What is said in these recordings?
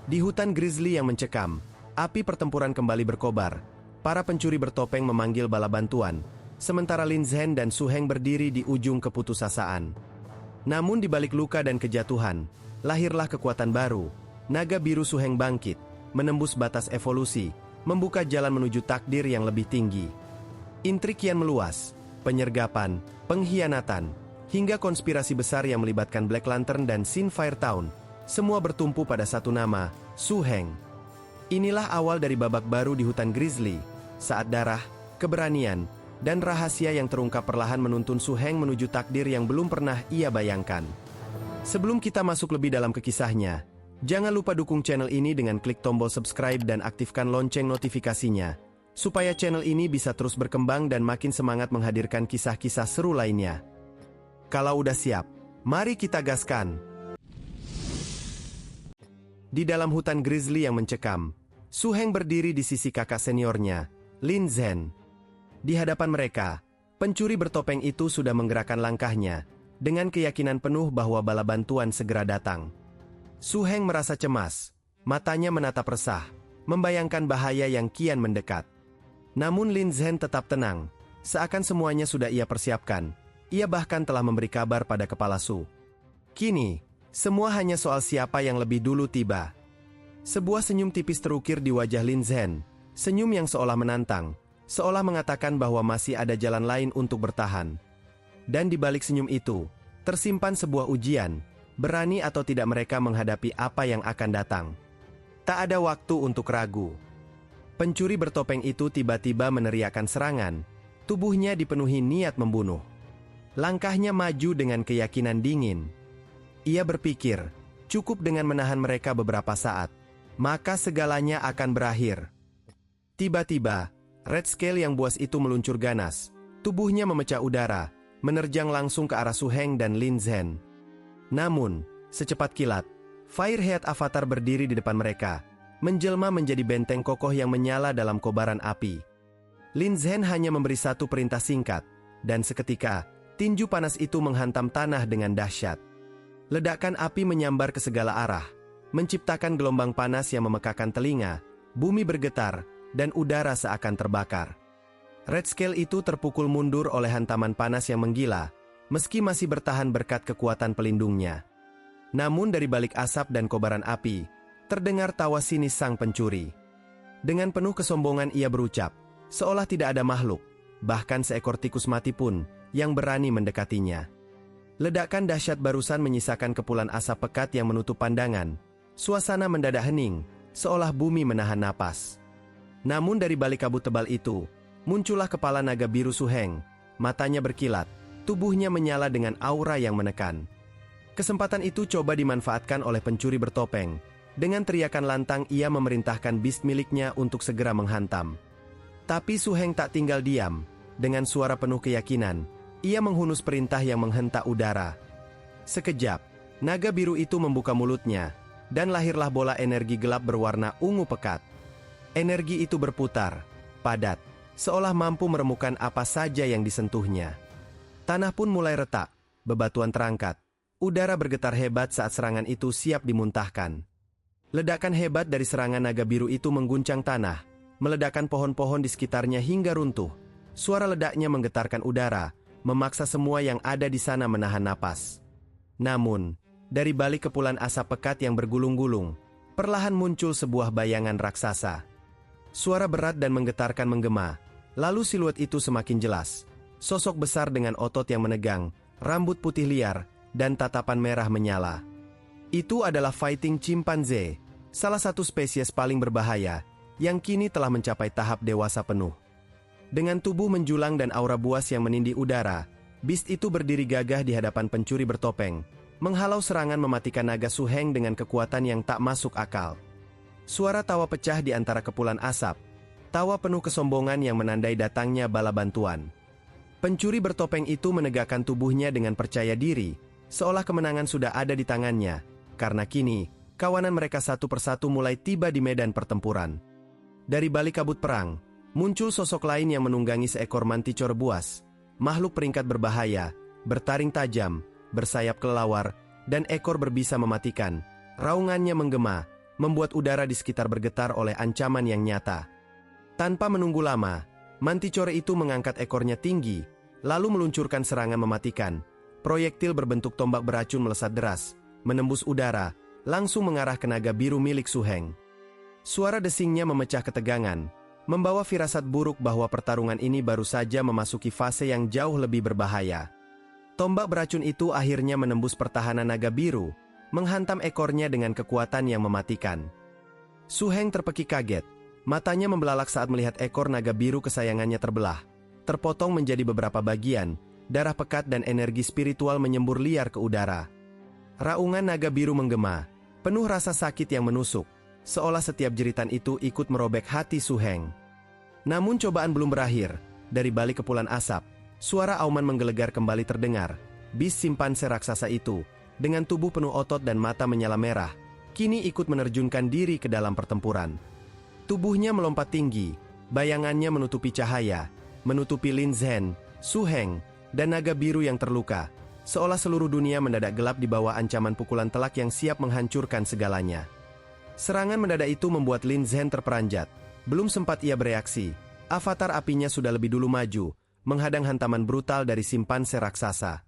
Di hutan grizzly yang mencekam, api pertempuran kembali berkobar. Para pencuri bertopeng memanggil bala bantuan, sementara Lin Zhen dan Su Heng berdiri di ujung keputusasaan. Namun di balik luka dan kejatuhan, lahirlah kekuatan baru. Naga biru Su Heng bangkit, menembus batas evolusi, membuka jalan menuju takdir yang lebih tinggi. Intrik kian meluas, penyergapan, pengkhianatan, hingga konspirasi besar yang melibatkan Black Lantern dan Sin Fire Town, semua bertumpu pada satu nama, Su Heng. Inilah awal dari babak baru di hutan grizzly, saat darah, keberanian, dan rahasia yang terungkap perlahan menuntun Su Heng menuju takdir yang belum pernah ia bayangkan. Sebelum kita masuk lebih dalam ke kisahnya, jangan lupa dukung channel ini dengan klik tombol subscribe dan aktifkan lonceng notifikasinya, supaya channel ini bisa terus berkembang dan makin semangat menghadirkan kisah-kisah seru lainnya. Kalau udah siap, mari kita gaskan! Di dalam hutan grizzly yang mencekam, Su Heng berdiri di sisi kakak seniornya, Lin Zhen. Di hadapan mereka, pencuri bertopeng itu sudah menggerakkan langkahnya, dengan keyakinan penuh bahwa bala bantuan segera datang. Su Heng merasa cemas, matanya menatap resah, membayangkan bahaya yang kian mendekat. Namun Lin Zhen tetap tenang, seakan semuanya sudah ia persiapkan. Ia bahkan telah memberi kabar pada kepala Su. Kini, semua hanya soal siapa yang lebih dulu tiba. Sebuah senyum tipis terukir di wajah Lin Zhen, senyum yang seolah menantang, seolah mengatakan bahwa masih ada jalan lain untuk bertahan. Dan di balik senyum itu, tersimpan sebuah ujian, berani atau tidak mereka menghadapi apa yang akan datang. Tak ada waktu untuk ragu. Pencuri bertopeng itu tiba-tiba meneriakkan serangan, tubuhnya dipenuhi niat membunuh. Langkahnya maju dengan keyakinan dingin. Ia berpikir, cukup dengan menahan mereka beberapa saat, maka segalanya akan berakhir. Tiba-tiba, Red Scale yang buas itu meluncur ganas, tubuhnya memecah udara, menerjang langsung ke arah Su Heng dan Lin Zhen. Namun, secepat kilat, Firehead Avatar berdiri di depan mereka, menjelma menjadi benteng kokoh yang menyala dalam kobaran api. Lin Zhen hanya memberi satu perintah singkat, dan seketika, tinju panas itu menghantam tanah dengan dahsyat. Ledakan api menyambar ke segala arah, menciptakan gelombang panas yang memekakan telinga, bumi bergetar, dan udara seakan terbakar. Red Scale itu terpukul mundur oleh hantaman panas yang menggila, meski masih bertahan berkat kekuatan pelindungnya. Namun dari balik asap dan kobaran api, terdengar tawa sinis sang pencuri. Dengan penuh kesombongan ia berucap, seolah tidak ada makhluk, bahkan seekor tikus mati pun, yang berani mendekatinya. Ledakan dahsyat barusan menyisakan kepulan asap pekat yang menutup pandangan. Suasana mendadak hening, seolah bumi menahan napas. Namun dari balik kabut tebal itu, muncullah kepala naga biru Su Heng. Matanya berkilat, tubuhnya menyala dengan aura yang menekan. Kesempatan itu coba dimanfaatkan oleh pencuri bertopeng. Dengan teriakan lantang ia memerintahkan beast miliknya untuk segera menghantam. Tapi Su Heng tak tinggal diam. Dengan suara penuh keyakinan, ia menghunus perintah yang menghentak udara. Sekejap, naga biru itu membuka mulutnya, dan lahirlah bola energi gelap berwarna ungu pekat. Energi itu berputar, padat, seolah mampu meremukkan apa saja yang disentuhnya. Tanah pun mulai retak, bebatuan terangkat. Udara bergetar hebat saat serangan itu siap dimuntahkan. Ledakan hebat dari serangan naga biru itu mengguncang tanah, meledakkan pohon-pohon di sekitarnya hingga runtuh. Suara ledaknya menggetarkan udara, memaksa semua yang ada di sana menahan napas. Namun, dari balik kepulan asap pekat yang bergulung-gulung, perlahan muncul sebuah bayangan raksasa. Suara berat dan menggetarkan menggema, lalu siluet itu semakin jelas. Sosok besar dengan otot yang menegang, rambut putih liar, dan tatapan merah menyala. Itu adalah fighting chimpanzee, salah satu spesies paling berbahaya, yang kini telah mencapai tahap dewasa penuh. Dengan tubuh menjulang dan aura buas yang menindih udara, beast itu berdiri gagah di hadapan pencuri bertopeng, menghalau serangan mematikan naga Su Heng dengan kekuatan yang tak masuk akal. Suara tawa pecah di antara kepulan asap, tawa penuh kesombongan yang menandai datangnya bala bantuan. Pencuri bertopeng itu menegakkan tubuhnya dengan percaya diri, seolah kemenangan sudah ada di tangannya, karena kini, kawanan mereka satu persatu mulai tiba di medan pertempuran. Dari balik kabut perang, muncul sosok lain yang menunggangi seekor manticor buas, makhluk peringkat berbahaya, bertaring tajam, bersayap kelelawar, dan ekor berbisa mematikan. Raungannya menggema, membuat udara di sekitar bergetar oleh ancaman yang nyata. Tanpa menunggu lama, Manticore itu mengangkat ekornya tinggi, lalu meluncurkan serangan mematikan. Proyektil berbentuk tombak beracun melesat deras, menembus udara, langsung mengarah ke naga biru milik Su Heng. Suara desingnya memecah ketegangan, membawa firasat buruk bahwa pertarungan ini baru saja memasuki fase yang jauh lebih berbahaya. Tombak beracun itu akhirnya menembus pertahanan naga biru, menghantam ekornya dengan kekuatan yang mematikan. Su Heng terpekik kaget, matanya membelalak saat melihat ekor naga biru kesayangannya terbelah, terpotong menjadi beberapa bagian, darah pekat dan energi spiritual menyembur liar ke udara. Raungan naga biru menggema, penuh rasa sakit yang menusuk, seolah setiap jeritan itu ikut merobek hati Su Heng. Namun cobaan belum berakhir, dari balik kepulan asap, suara auman menggelegar kembali terdengar. Bis simpanse raksasa itu, dengan tubuh penuh otot dan mata menyala merah, kini ikut menerjunkan diri ke dalam pertempuran. Tubuhnya melompat tinggi, bayangannya menutupi cahaya, menutupi Lin Zhen, Su Heng, dan naga biru yang terluka, seolah seluruh dunia mendadak gelap di bawah ancaman pukulan telak yang siap menghancurkan segalanya. Serangan mendadak itu membuat Lin Zhen terperanjat. Belum sempat ia bereaksi, avatar apinya sudah lebih dulu maju, menghadang hantaman brutal dari simpanse raksasa.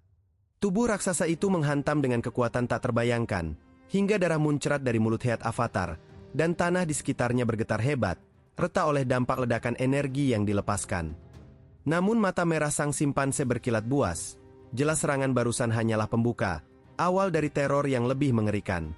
Tubuh raksasa itu menghantam dengan kekuatan tak terbayangkan, hingga darah muncrat dari mulut head avatar, dan tanah di sekitarnya bergetar hebat, retak oleh dampak ledakan energi yang dilepaskan. Namun mata merah sang simpanse berkilat buas, jelas serangan barusan hanyalah pembuka, awal dari teror yang lebih mengerikan.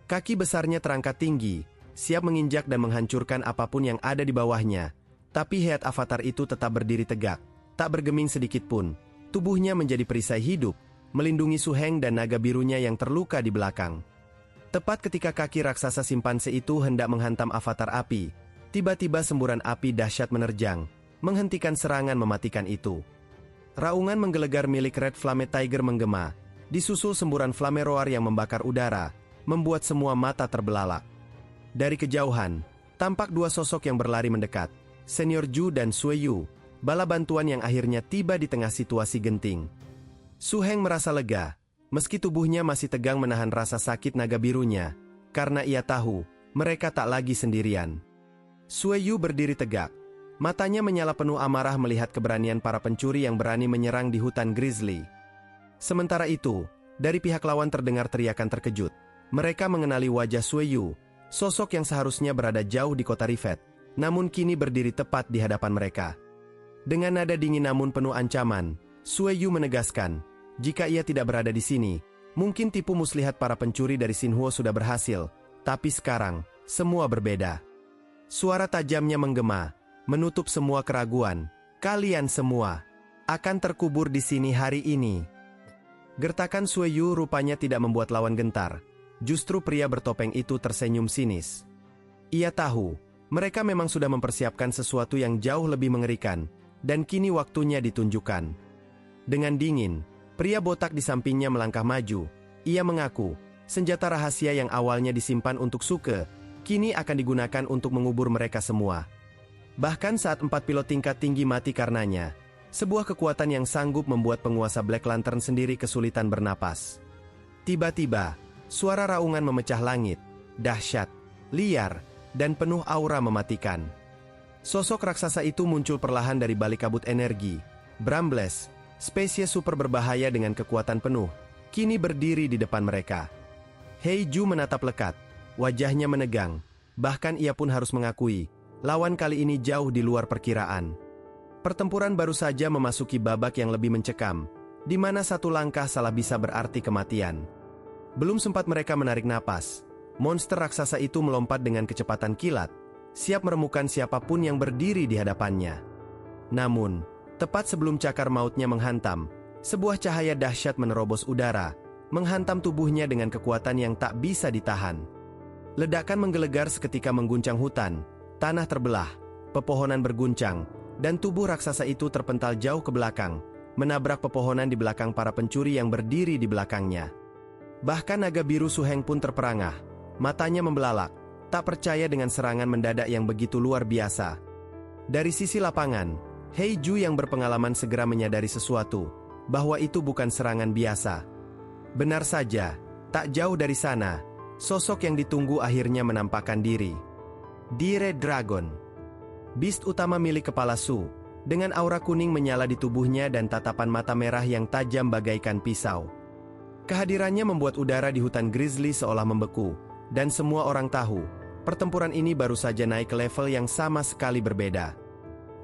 Kaki besarnya terangkat tinggi, siap menginjak dan menghancurkan apapun yang ada di bawahnya, tapi head avatar itu tetap berdiri tegak, tak bergeming sedikit pun. Tubuhnya menjadi perisai hidup, melindungi Su Heng dan naga birunya yang terluka di belakang. Tepat ketika kaki raksasa simpanse itu hendak menghantam avatar api, tiba-tiba semburan api dahsyat menerjang, menghentikan serangan mematikan itu. Raungan menggelegar milik Red Flame Tiger menggema, disusul semburan flame roar yang membakar udara, membuat semua mata terbelalak. Dari kejauhan, tampak dua sosok yang berlari mendekat, Senior Zhu dan Sui Yu, bala bantuan yang akhirnya tiba di tengah situasi genting. Su Heng merasa lega, meski tubuhnya masih tegang menahan rasa sakit naga birunya, karena ia tahu, mereka tak lagi sendirian. Sui Yu berdiri tegak, matanya menyala penuh amarah melihat keberanian para pencuri yang berani menyerang di hutan Grizzly. Sementara itu, dari pihak lawan terdengar teriakan terkejut. Mereka mengenali wajah Sui Yu, sosok yang seharusnya berada jauh di kota Rivet, namun kini berdiri tepat di hadapan mereka. Dengan nada dingin namun penuh ancaman, Sui Yu menegaskan, jika ia tidak berada di sini, mungkin tipu muslihat para pencuri dari Xinhuo sudah berhasil, tapi sekarang, semua berbeda. Suara tajamnya menggema, menutup semua keraguan. Kalian semua akan terkubur di sini hari ini. Gertakan Sui Yu rupanya tidak membuat lawan gentar. Justru pria bertopeng itu tersenyum sinis. Ia tahu, mereka memang sudah mempersiapkan sesuatu yang jauh lebih mengerikan, dan kini waktunya ditunjukkan. Dengan dingin, pria botak di sampingnya melangkah maju. Ia mengaku, senjata rahasia yang awalnya disimpan untuk Suke, kini akan digunakan untuk mengubur mereka semua. Bahkan saat 4 pilot tingkat tinggi mati karenanya, sebuah kekuatan yang sanggup membuat penguasa Black Lantern sendiri kesulitan bernapas. Tiba-tiba, suara raungan memecah langit, dahsyat, liar, dan penuh aura mematikan. Sosok raksasa itu muncul perlahan dari balik kabut energi. Brambles, spesies super berbahaya dengan kekuatan penuh, kini berdiri di depan mereka. Hei Ju menatap lekat, wajahnya menegang, bahkan ia pun harus mengakui, lawan kali ini jauh di luar perkiraan. Pertempuran baru saja memasuki babak yang lebih mencekam, di mana satu langkah salah bisa berarti kematian. Belum sempat mereka menarik napas, monster raksasa itu melompat dengan kecepatan kilat, siap meremukan siapapun yang berdiri di hadapannya. Namun, tepat sebelum cakar mautnya menghantam, sebuah cahaya dahsyat menerobos udara, menghantam tubuhnya dengan kekuatan yang tak bisa ditahan. Ledakan menggelegar seketika mengguncang hutan, tanah terbelah, pepohonan berguncang, dan tubuh raksasa itu terpental jauh ke belakang, menabrak pepohonan di belakang para pencuri yang berdiri di belakangnya. Bahkan naga biru Su Heng pun terperangah, matanya membelalak, tak percaya dengan serangan mendadak yang begitu luar biasa. Dari sisi lapangan, Hei Ju yang berpengalaman segera menyadari sesuatu, bahwa itu bukan serangan biasa. Benar saja, tak jauh dari sana, Sosok yang ditunggu akhirnya menampakkan diri. The Red Dragon. Beast utama milik kepala Su, dengan aura kuning menyala di tubuhnya dan tatapan mata merah yang tajam bagaikan pisau. Kehadirannya membuat udara di hutan Grizzly seolah membeku, dan semua orang tahu, pertempuran ini baru saja naik ke level yang sama sekali berbeda.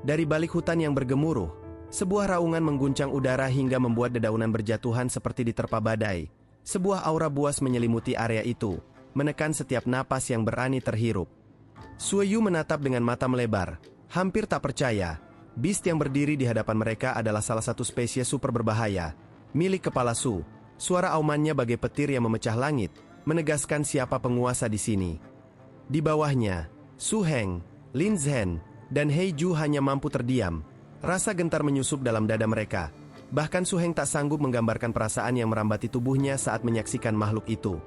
Dari balik hutan yang bergemuruh, sebuah raungan mengguncang udara hingga membuat dedaunan berjatuhan seperti diterpa badai. Sebuah aura buas menyelimuti area itu, menekan setiap napas yang berani terhirup. Sueyu menatap dengan mata melebar, hampir tak percaya. Beast yang berdiri di hadapan mereka adalah salah satu spesies super berbahaya, milik kepala Su. Suara aumannya bagai petir yang memecah langit, menegaskan siapa penguasa di sini. Di bawahnya, Su Heng, Lin Zhen, dan Hei Ju hanya mampu terdiam. Rasa gentar menyusup dalam dada mereka. Bahkan Su Heng tak sanggup menggambarkan perasaan yang merambati tubuhnya saat menyaksikan makhluk itu.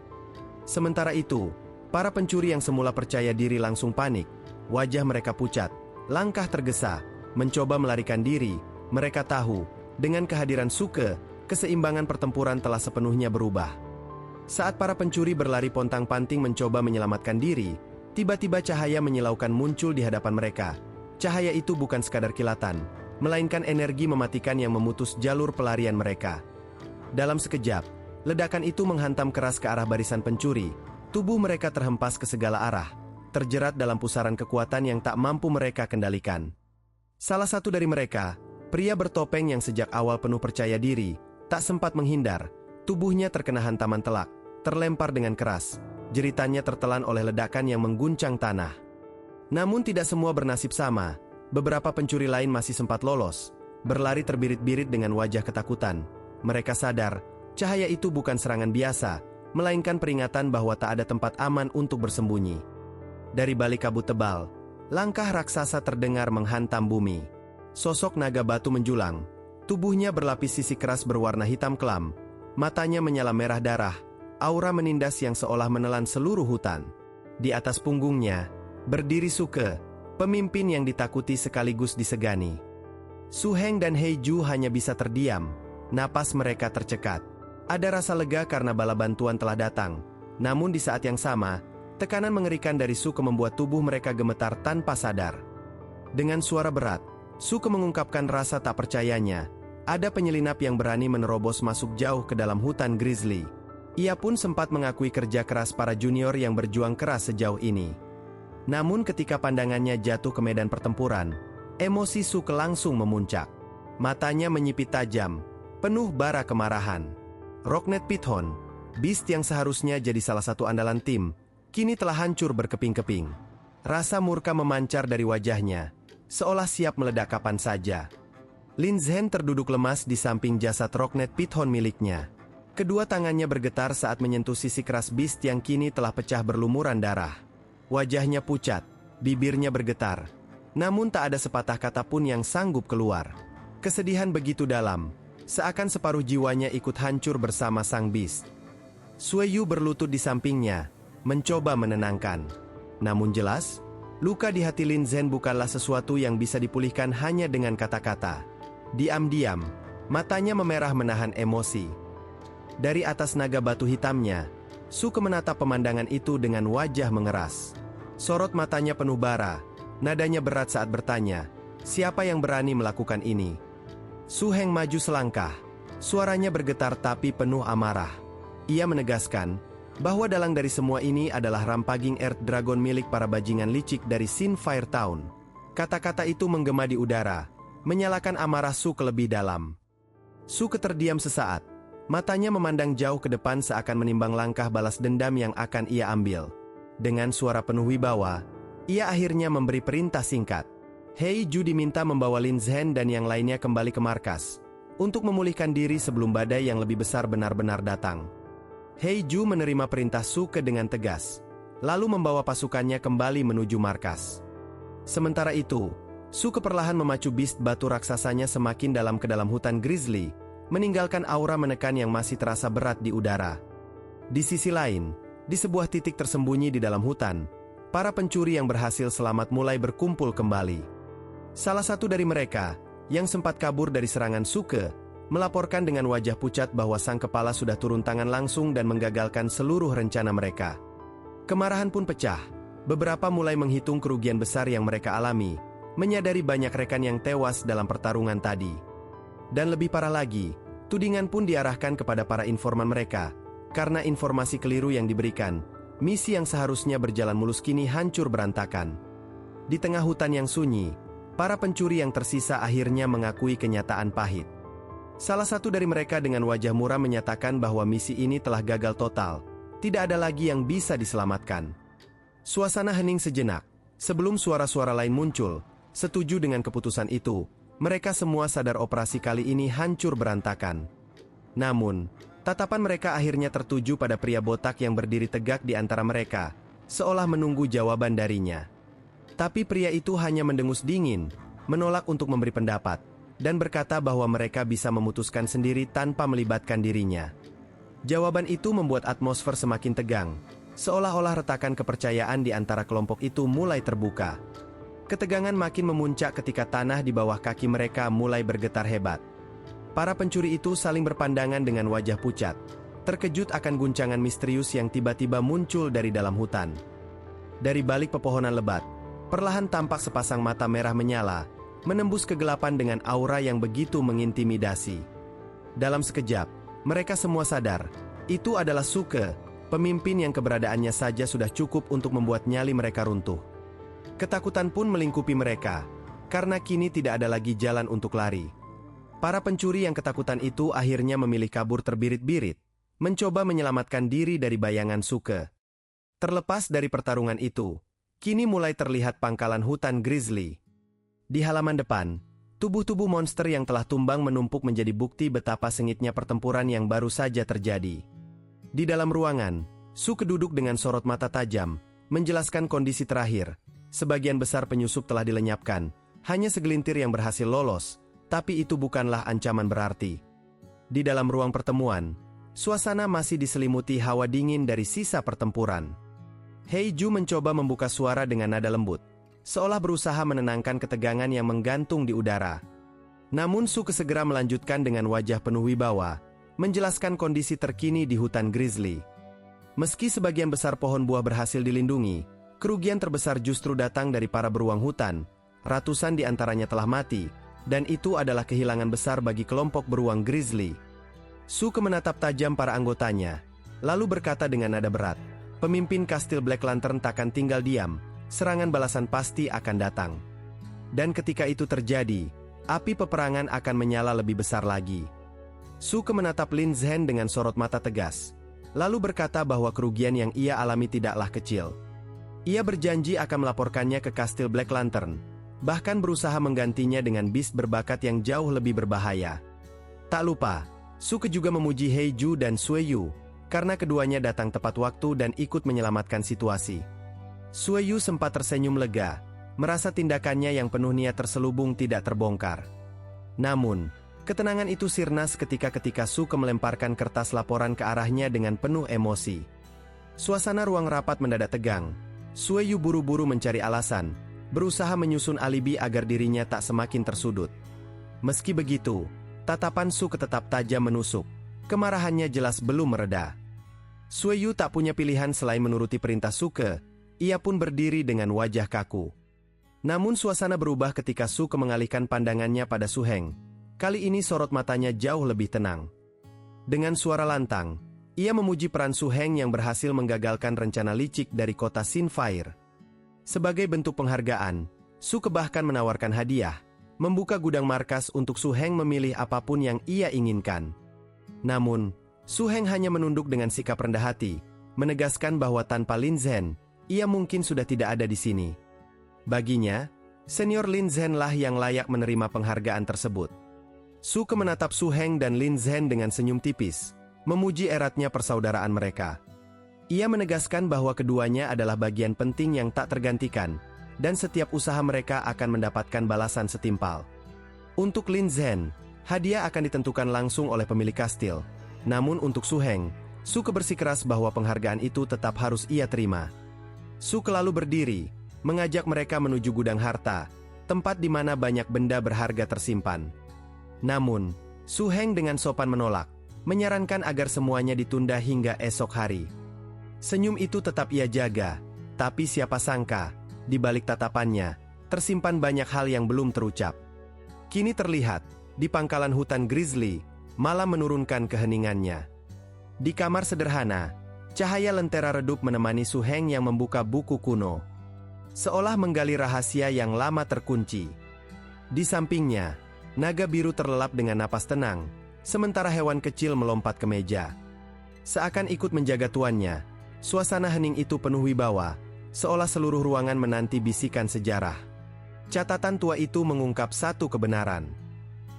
Sementara itu, para pencuri yang semula percaya diri langsung panik. Wajah mereka pucat, langkah tergesa, mencoba melarikan diri. Mereka tahu, dengan kehadiran Suke, keseimbangan pertempuran telah sepenuhnya berubah. Saat para pencuri berlari pontang-panting mencoba menyelamatkan diri, tiba-tiba cahaya menyilaukan muncul di hadapan mereka. Cahaya itu bukan sekadar kilatan, melainkan energi mematikan yang memutus jalur pelarian mereka. Dalam sekejap, ledakan itu menghantam keras ke arah barisan pencuri. Tubuh mereka terhempas ke segala arah, terjerat dalam pusaran kekuatan yang tak mampu mereka kendalikan. Salah satu dari mereka, pria bertopeng yang sejak awal penuh percaya diri, tak sempat menghindar. Tubuhnya terkena hantaman telak, terlempar dengan keras. Jeritannya tertelan oleh ledakan yang mengguncang tanah. Namun tidak semua bernasib sama. Beberapa pencuri lain masih sempat lolos, berlari terbirit-birit dengan wajah ketakutan. Mereka sadar, cahaya itu bukan serangan biasa, melainkan peringatan bahwa tak ada tempat aman untuk bersembunyi. Dari balik kabut tebal, langkah raksasa terdengar menghantam bumi. Sosok naga batu menjulang, tubuhnya berlapis sisik keras berwarna hitam kelam, matanya menyala merah darah, aura menindas yang seolah menelan seluruh hutan. Di atas punggungnya, berdiri Suke, pemimpin yang ditakuti sekaligus disegani. Su Heng dan Hei Ju hanya bisa terdiam, napas mereka tercekat. Ada rasa lega karena bala bantuan telah datang. Namun di saat yang sama, tekanan mengerikan dari Suke membuat tubuh mereka gemetar tanpa sadar. Dengan suara berat, Suke mengungkapkan rasa tak percayanya. Ada penyelinap yang berani menerobos masuk jauh ke dalam hutan Grizzly. Ia pun sempat mengakui kerja keras para junior yang berjuang keras sejauh ini. Namun ketika pandangannya jatuh ke medan pertempuran, emosi Suke langsung memuncak. Matanya menyipit tajam, penuh bara kemarahan. Rocknet Pithon, Beast yang seharusnya jadi salah satu andalan tim, kini telah hancur berkeping-keping. Rasa murka memancar dari wajahnya, seolah siap meledak kapan saja. Lin Zhen terduduk lemas di samping jasad Rocknet Pithon miliknya. Kedua tangannya bergetar saat menyentuh sisi keras Beast yang kini telah pecah berlumuran darah. Wajahnya pucat, bibirnya bergetar. Namun tak ada sepatah kata pun yang sanggup keluar. Kesedihan begitu dalam, seakan separuh jiwanya ikut hancur bersama sang Beast. Sueyu berlutut di sampingnya, mencoba menenangkan. Namun jelas, luka di hati Lin Zhen bukanlah sesuatu yang bisa dipulihkan hanya dengan kata-kata. Diam-diam, matanya memerah menahan emosi. Dari atas naga batu hitamnya, Suke menatap pemandangan itu dengan wajah mengeras. Sorot matanya penuh bara, nadanya berat saat bertanya, siapa yang berani melakukan ini? Su Heng maju selangkah, suaranya bergetar tapi penuh amarah. Ia menegaskan bahwa dalang dari semua ini adalah Rampaging Earth Dragon milik para bajingan licik dari Sinfire Town. Kata-kata itu menggema di udara, menyalakan amarah Su lebih dalam. Su terdiam sesaat, matanya memandang jauh ke depan seakan menimbang langkah balas dendam yang akan ia ambil. Dengan suara penuh wibawa, ia akhirnya memberi perintah singkat. Hei Ju diminta membawa Lin Zhen dan yang lainnya kembali ke markas, untuk memulihkan diri sebelum badai yang lebih besar benar-benar datang. Hei Ju menerima perintah Suke dengan tegas, lalu membawa pasukannya kembali menuju markas. Sementara itu, Suke perlahan memacu Beast batu raksasanya semakin dalam ke dalam hutan Grizzly, meninggalkan aura menekan yang masih terasa berat di udara. Di sisi lain, di sebuah titik tersembunyi di dalam hutan, para pencuri yang berhasil selamat mulai berkumpul kembali. Salah satu dari mereka, yang sempat kabur dari serangan Suke, melaporkan dengan wajah pucat bahwa sang kepala sudah turun tangan langsung dan menggagalkan seluruh rencana mereka. Kemarahan pun pecah. Beberapa mulai menghitung kerugian besar yang mereka alami, menyadari banyak rekan yang tewas dalam pertarungan tadi. Dan lebih parah lagi, tudingan pun diarahkan kepada para informan mereka. Karena informasi keliru yang diberikan, misi yang seharusnya berjalan mulus kini hancur berantakan. Di tengah hutan yang sunyi, para pencuri yang tersisa akhirnya mengakui kenyataan pahit. Salah satu dari mereka dengan wajah muram menyatakan bahwa misi ini telah gagal total. Tidak ada lagi yang bisa diselamatkan. Suasana hening sejenak. Sebelum suara-suara lain muncul, setuju dengan keputusan itu, mereka semua sadar operasi kali ini hancur berantakan. Namun, tatapan mereka akhirnya tertuju pada pria botak yang berdiri tegak di antara mereka, seolah menunggu jawaban darinya. Tapi pria itu hanya mendengus dingin, menolak untuk memberi pendapat, dan berkata bahwa mereka bisa memutuskan sendiri tanpa melibatkan dirinya. Jawaban itu membuat atmosfer semakin tegang, seolah-olah retakan kepercayaan di antara kelompok itu mulai terbuka. Ketegangan makin memuncak ketika tanah di bawah kaki mereka mulai bergetar hebat. Para pencuri itu saling berpandangan dengan wajah pucat, terkejut akan guncangan misterius yang tiba-tiba muncul dari dalam hutan. Dari balik pepohonan lebat, perlahan tampak sepasang mata merah menyala, menembus kegelapan dengan aura yang begitu mengintimidasi. Dalam sekejap, mereka semua sadar, itu adalah Suke, pemimpin yang keberadaannya saja sudah cukup untuk membuat nyali mereka runtuh. Ketakutan pun melingkupi mereka, karena kini tidak ada lagi jalan untuk lari. Para pencuri yang ketakutan itu akhirnya memilih kabur terbirit-birit, mencoba menyelamatkan diri dari bayangan Suke. Terlepas dari pertarungan itu, kini mulai terlihat pangkalan hutan grizzly. Di halaman depan, tubuh-tubuh monster yang telah tumbang menumpuk menjadi bukti betapa sengitnya pertempuran yang baru saja terjadi. Di dalam ruangan, Suke duduk dengan sorot mata tajam, menjelaskan kondisi terakhir. Sebagian besar penyusup telah dilenyapkan, hanya segelintir yang berhasil lolos, tapi itu bukanlah ancaman berarti. Di dalam ruang pertemuan, suasana masih diselimuti hawa dingin dari sisa pertempuran. Heiju mencoba membuka suara dengan nada lembut, seolah berusaha menenangkan ketegangan yang menggantung di udara. Namun Suke segera melanjutkan dengan wajah penuh wibawa, menjelaskan kondisi terkini di hutan grizzly. Meski sebagian besar pohon buah berhasil dilindungi, kerugian terbesar justru datang dari para beruang hutan. Ratusan di antaranya telah mati, dan itu adalah kehilangan besar bagi kelompok beruang grizzly. Suke menatap tajam para anggotanya, lalu berkata dengan nada berat, pemimpin kastil Black Lantern takkan tinggal diam, serangan balasan pasti akan datang. Dan ketika itu terjadi, api peperangan akan menyala lebih besar lagi. Suke menatap Lin Zhen dengan sorot mata tegas, lalu berkata bahwa kerugian yang ia alami tidaklah kecil. Ia berjanji akan melaporkannya ke kastil Black Lantern, bahkan berusaha menggantinya dengan beast berbakat yang jauh lebih berbahaya. Tak lupa, Suke juga memuji Heiju dan Sueyu, karena keduanya datang tepat waktu dan ikut menyelamatkan situasi. Sueyu sempat tersenyum lega, merasa tindakannya yang penuh niat terselubung tidak terbongkar. Namun, ketenangan itu sirna ketika Suke melemparkan kertas laporan ke arahnya dengan penuh emosi. Suasana ruang rapat mendadak tegang. Sueyu buru-buru mencari alasan, berusaha menyusun alibi agar dirinya tak semakin tersudut. Meski begitu, tatapan Suke tetap tajam menusuk. Kemarahannya jelas belum mereda. Sueyu tak punya pilihan selain menuruti perintah Suke. Ia pun berdiri dengan wajah kaku. Namun suasana berubah ketika Suke mengalihkan pandangannya pada Su Heng. Kali ini sorot matanya jauh lebih tenang. Dengan suara lantang, ia memuji peran Su Heng yang berhasil menggagalkan rencana licik dari kota Sinfire. Sebagai bentuk penghargaan, Suke bahkan menawarkan hadiah, membuka gudang markas untuk Su Heng memilih apapun yang ia inginkan. Namun, Su Heng hanya menunduk dengan sikap rendah hati, menegaskan bahwa tanpa Lin Zhen, ia mungkin sudah tidak ada di sini. Baginya, senior Lin Zhen lah yang layak menerima penghargaan tersebut. Suke menatap Su Heng dan Lin Zhen dengan senyum tipis, memuji eratnya persaudaraan mereka. Ia menegaskan bahwa keduanya adalah bagian penting yang tak tergantikan, dan setiap usaha mereka akan mendapatkan balasan setimpal. Untuk Lin Zhen, hadiah akan ditentukan langsung oleh pemilik kastil. Namun untuk Su Heng, Suke bersikeras bahwa penghargaan itu tetap harus ia terima. Suke lalu berdiri, mengajak mereka menuju gudang harta, tempat di mana banyak benda berharga tersimpan. Namun, Su Heng dengan sopan menolak, menyarankan agar semuanya ditunda hingga esok hari. Senyum itu tetap ia jaga, tapi siapa sangka, di balik tatapannya, tersimpan banyak hal yang belum terucap. Kini terlihat, di pangkalan hutan grizzly, malam menurunkan keheningannya. Di kamar sederhana, cahaya lentera redup menemani Su Heng yang membuka buku kuno. Seolah menggali rahasia yang lama terkunci. Di sampingnya, naga biru terlelap dengan napas tenang, sementara hewan kecil melompat ke meja. Seakan ikut menjaga tuannya, suasana hening itu penuh wibawa, seolah seluruh ruangan menanti bisikan sejarah. Catatan tua itu mengungkap satu kebenaran.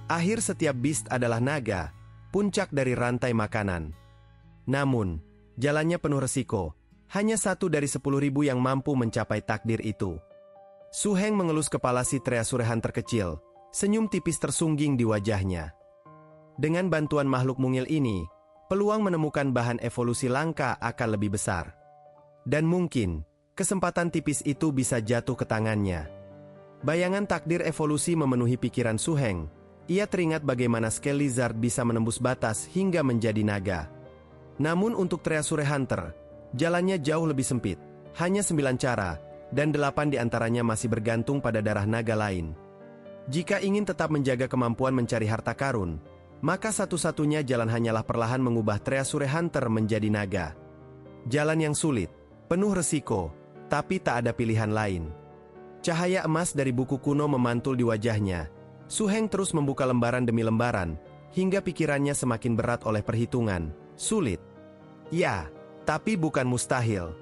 Akhir setiap beast adalah naga, puncak dari rantai makanan. Namun, jalannya penuh resiko, hanya 1 dari 10.000 yang mampu mencapai takdir itu. Su Heng mengelus kepala si Treasure Hunter terkecil, senyum tipis tersungging di wajahnya. Dengan bantuan makhluk mungil ini, peluang menemukan bahan evolusi langka akan lebih besar. Dan mungkin, kesempatan tipis itu bisa jatuh ke tangannya. Bayangan takdir evolusi memenuhi pikiran Su Heng. Ia teringat bagaimana Scale Lizard bisa menembus batas hingga menjadi naga. Namun untuk Treasure Hunter, jalannya jauh lebih sempit. Hanya 9 cara, dan 8 diantaranya masih bergantung pada darah naga lain. Jika ingin tetap menjaga kemampuan mencari harta karun, maka satu-satunya jalan hanyalah perlahan mengubah Treasure Hunter menjadi naga. Jalan yang sulit, penuh resiko, tapi tak ada pilihan lain. Cahaya emas dari buku kuno memantul di wajahnya. Su Heng terus membuka lembaran demi lembaran, hingga pikirannya semakin berat oleh perhitungan. Sulit. Ya, tapi bukan mustahil.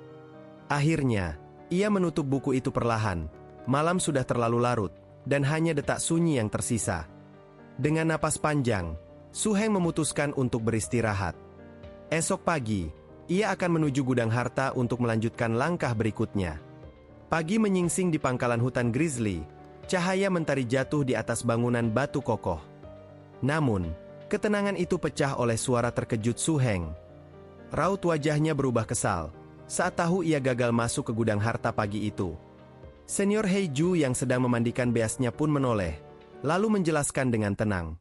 Akhirnya, ia menutup buku itu perlahan. Malam sudah terlalu larut, dan hanya detak sunyi yang tersisa. Dengan napas panjang, Su Heng memutuskan untuk beristirahat. Esok pagi, ia akan menuju gudang harta untuk melanjutkan langkah berikutnya. Pagi menyingsing di pangkalan hutan grizzly, cahaya mentari jatuh di atas bangunan batu kokoh. Namun, ketenangan itu pecah oleh suara terkejut Su Heng. Raut wajahnya berubah kesal, saat tahu ia gagal masuk ke gudang harta pagi itu. Senior Heiju yang sedang memandikan beasnya pun menoleh, lalu menjelaskan dengan tenang.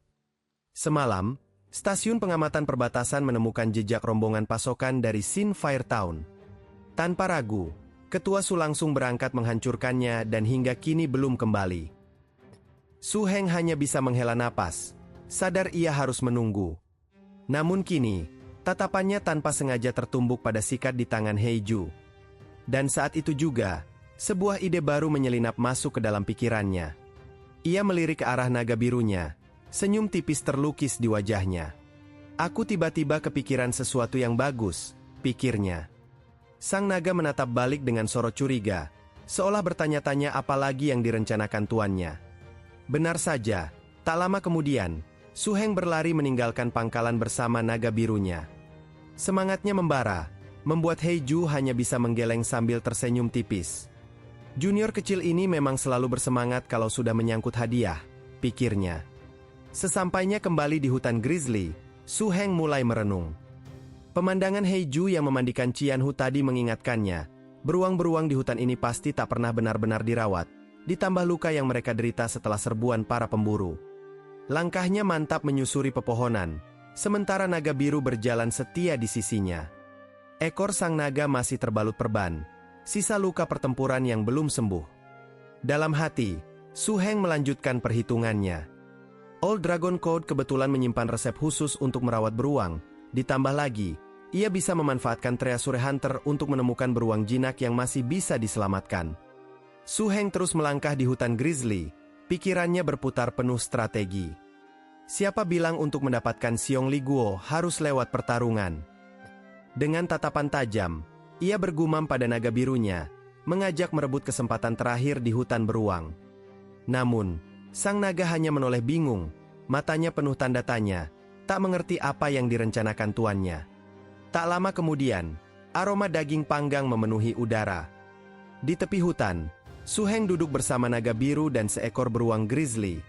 Semalam, stasiun pengamatan perbatasan menemukan jejak rombongan pasokan dari Sin Fire Town. Tanpa ragu, Ketua Su langsung berangkat menghancurkannya dan hingga kini belum kembali. Su Heng hanya bisa menghela napas, sadar ia harus menunggu. Namun kini, tatapannya tanpa sengaja tertumbuk pada sikat di tangan Heiju. Dan saat itu juga, sebuah ide baru menyelinap masuk ke dalam pikirannya. Ia melirik ke arah naga birunya, senyum tipis terlukis di wajahnya. Aku tiba-tiba kepikiran sesuatu yang bagus, pikirnya. Sang naga menatap balik dengan sorot curiga, seolah bertanya-tanya apa lagi yang direncanakan tuannya. Benar saja, tak lama kemudian, Su Heng berlari meninggalkan pangkalan bersama naga birunya. Semangatnya membara, membuat Heiju hanya bisa menggeleng sambil tersenyum tipis. Junior kecil ini memang selalu bersemangat kalau sudah menyangkut hadiah, pikirnya. Sesampainya kembali di hutan grizzly, Su Heng mulai merenung. Pemandangan Heiju yang memandikan Qianhu tadi mengingatkannya, beruang-beruang di hutan ini pasti tak pernah benar-benar dirawat, ditambah luka yang mereka derita setelah serbuan para pemburu. Langkahnya mantap menyusuri pepohonan, sementara naga biru berjalan setia di sisinya. Ekor sang naga masih terbalut perban, sisa luka pertempuran yang belum sembuh. Dalam hati, Su Heng melanjutkan perhitungannya. Old Dragon Code kebetulan menyimpan resep khusus untuk merawat beruang, ditambah lagi, ia bisa memanfaatkan Treasure Hunter untuk menemukan beruang jinak yang masih bisa diselamatkan. Su Heng terus melangkah di hutan grizzly, pikirannya berputar penuh strategi. Siapa bilang untuk mendapatkan Xiong Li Guo harus lewat pertarungan? Dengan tatapan tajam, ia bergumam pada naga birunya, mengajak merebut kesempatan terakhir di hutan beruang. Namun, sang naga hanya menoleh bingung, matanya penuh tanda tanya, tak mengerti apa yang direncanakan tuannya. Tak lama kemudian, aroma daging panggang memenuhi udara. Di tepi hutan, Su Heng duduk bersama naga biru dan seekor beruang grizzly.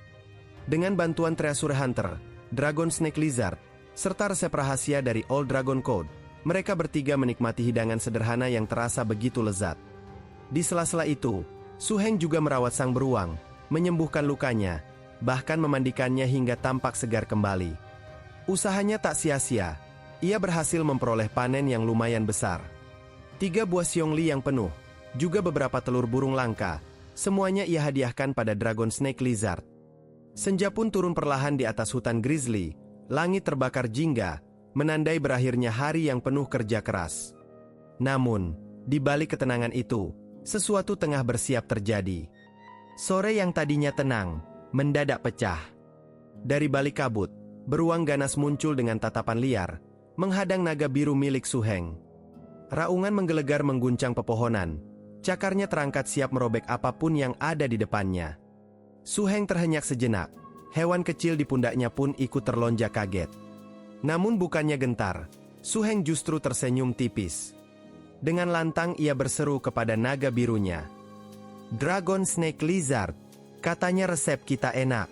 Dengan bantuan Treasure Hunter, Dragon Snake Lizard, serta resep rahasia dari Old Dragon Code, mereka bertiga menikmati hidangan sederhana yang terasa begitu lezat. Di sela-sela itu, Su Heng juga merawat sang beruang, menyembuhkan lukanya, bahkan memandikannya hingga tampak segar kembali. Usahanya tak sia-sia, ia berhasil memperoleh panen yang lumayan besar. 3 buah Xiongli yang penuh, juga beberapa telur burung langka, semuanya ia hadiahkan pada Dragon Snake Lizard. Senja pun turun perlahan di atas hutan grizzly, langit terbakar jingga, menandai berakhirnya hari yang penuh kerja keras. Namun, di balik ketenangan itu, sesuatu tengah bersiap terjadi. Sore yang tadinya tenang, mendadak pecah. Dari balik kabut, beruang ganas muncul dengan tatapan liar, menghadang naga biru milik Su Heng. Raungan menggelegar mengguncang pepohonan, cakarnya terangkat siap merobek apapun yang ada di depannya. Su Heng terhenyak sejenak, hewan kecil di pundaknya pun ikut terlonjak kaget. Namun bukannya gentar, Su Heng justru tersenyum tipis. Dengan lantang ia berseru kepada naga birunya. "Dragon Snake Lizard, katanya resep kita enak.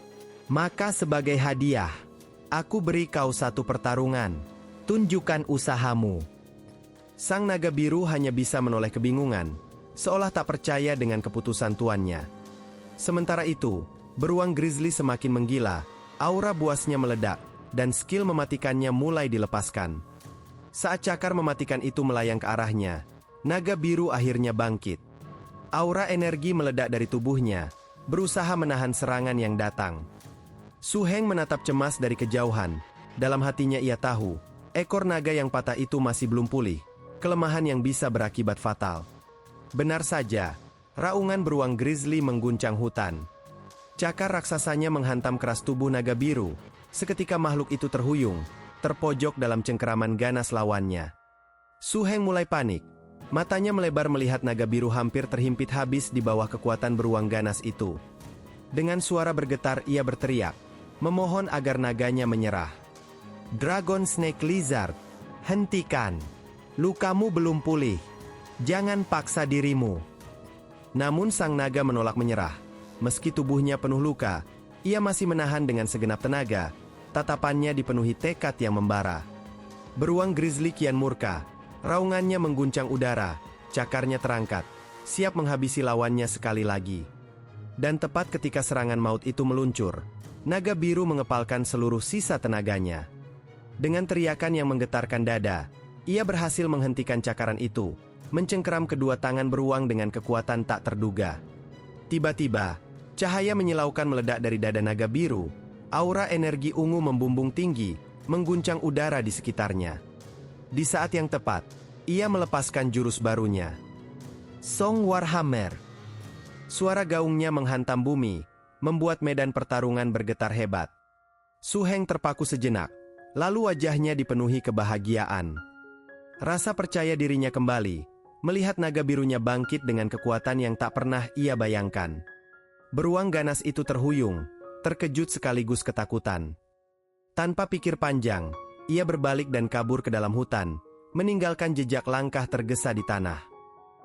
Maka sebagai hadiah, aku beri kau satu pertarungan. Tunjukkan usahamu." Sang naga biru hanya bisa menoleh kebingungan, seolah tak percaya dengan keputusan tuannya. Sementara itu, beruang grizzly semakin menggila, aura buasnya meledak, dan skill mematikannya mulai dilepaskan. Saat cakar mematikan itu melayang ke arahnya, naga biru akhirnya bangkit. Aura energi meledak dari tubuhnya, berusaha menahan serangan yang datang. Su Heng menatap cemas dari kejauhan. Dalam hatinya ia tahu, ekor naga yang patah itu masih belum pulih, kelemahan yang bisa berakibat fatal. Benar saja, raungan beruang grizzly mengguncang hutan. Cakar raksasanya menghantam keras tubuh naga biru. Seketika makhluk itu terhuyung, terpojok dalam cengkeraman ganas lawannya. Su Heng mulai panik. Matanya melebar melihat naga biru hampir terhimpit habis di bawah kekuatan beruang ganas itu. Dengan suara bergetar ia berteriak, memohon agar naganya menyerah. "Dragon Snake Lizard, hentikan. Lukamu belum pulih. Jangan paksa dirimu." Namun sang naga menolak menyerah. Meski tubuhnya penuh luka, ia masih menahan dengan segenap tenaga. Tatapannya dipenuhi tekad yang membara. Beruang grizzly kian murka. Raungannya mengguncang udara, cakarnya terangkat, siap menghabisi lawannya sekali lagi. Dan tepat ketika serangan maut itu meluncur, naga biru mengepalkan seluruh sisa tenaganya. Dengan teriakan yang menggetarkan dada, ia berhasil menghentikan cakaran itu, mencengkeram kedua tangan beruang dengan kekuatan tak terduga. Tiba-tiba, cahaya menyilaukan meledak dari dada naga biru, aura energi ungu membumbung tinggi, mengguncang udara di sekitarnya. Di saat yang tepat, ia melepaskan jurus barunya. Song Warhammer. Suara gaungnya menghantam bumi, membuat medan pertarungan bergetar hebat. Su Heng terpaku sejenak, lalu wajahnya dipenuhi kebahagiaan. Rasa percaya dirinya kembali, melihat naga birunya bangkit dengan kekuatan yang tak pernah ia bayangkan. Beruang ganas itu terhuyung, terkejut sekaligus ketakutan. Tanpa pikir panjang, ia berbalik dan kabur ke dalam hutan, meninggalkan jejak langkah tergesa di tanah.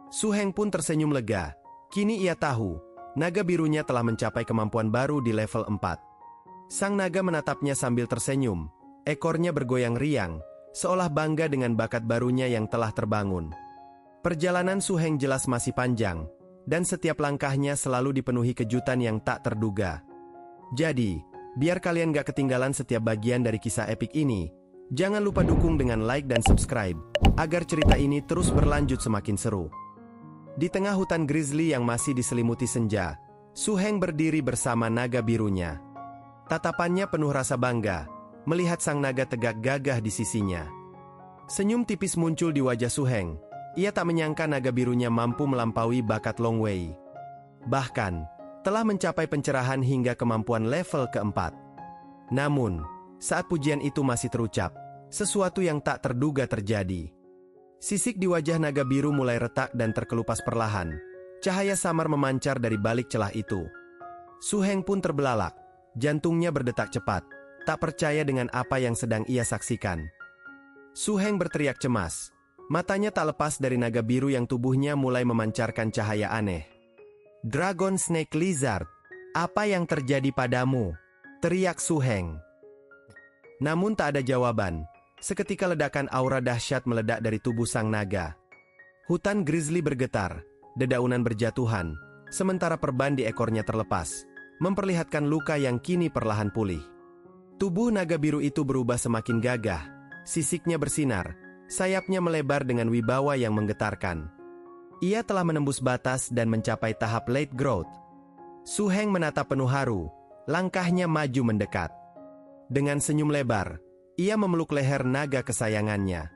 Su Heng pun tersenyum lega. Kini ia tahu, naga birunya telah mencapai kemampuan baru di level 4. Sang naga menatapnya sambil tersenyum, ekornya bergoyang riang, seolah bangga dengan bakat barunya yang telah terbangun. Perjalanan Su Heng jelas masih panjang, dan setiap langkahnya selalu dipenuhi kejutan yang tak terduga. Jadi, biar kalian gak ketinggalan setiap bagian dari kisah epik ini, jangan lupa dukung dengan like dan subscribe, agar cerita ini terus berlanjut semakin seru. Di tengah hutan grizzly yang masih diselimuti senja, Su Heng berdiri bersama naga birunya. Tatapannya penuh rasa bangga, melihat sang naga tegak gagah di sisinya. Senyum tipis muncul di wajah Su Heng. Ia tak menyangka naga birunya mampu melampaui bakat Long Wei. Bahkan, telah mencapai pencerahan hingga kemampuan level keempat. Namun, saat pujian itu masih terucap, sesuatu yang tak terduga terjadi. Sisik di wajah naga biru mulai retak dan terkelupas perlahan. Cahaya samar memancar dari balik celah itu. Su Heng pun terbelalak, jantungnya berdetak cepat, tak percaya dengan apa yang sedang ia saksikan. Su Heng berteriak cemas, matanya tak lepas dari naga biru yang tubuhnya mulai memancarkan cahaya aneh. "Dragon Snake Lizard, apa yang terjadi padamu?" teriak Su Heng. Namun tak ada jawaban. Seketika ledakan aura dahsyat meledak dari tubuh sang naga. Hutan grizzly bergetar, dedaunan berjatuhan, sementara perban di ekornya terlepas, memperlihatkan luka yang kini perlahan pulih. Tubuh naga biru itu berubah semakin gagah, sisiknya bersinar, Sayapnya melebar dengan wibawa yang menggetarkan. Ia telah menembus batas dan mencapai tahap late growth. Su Heng menatap penuh haru, langkahnya maju mendekat. Dengan senyum lebar, ia memeluk leher naga kesayangannya.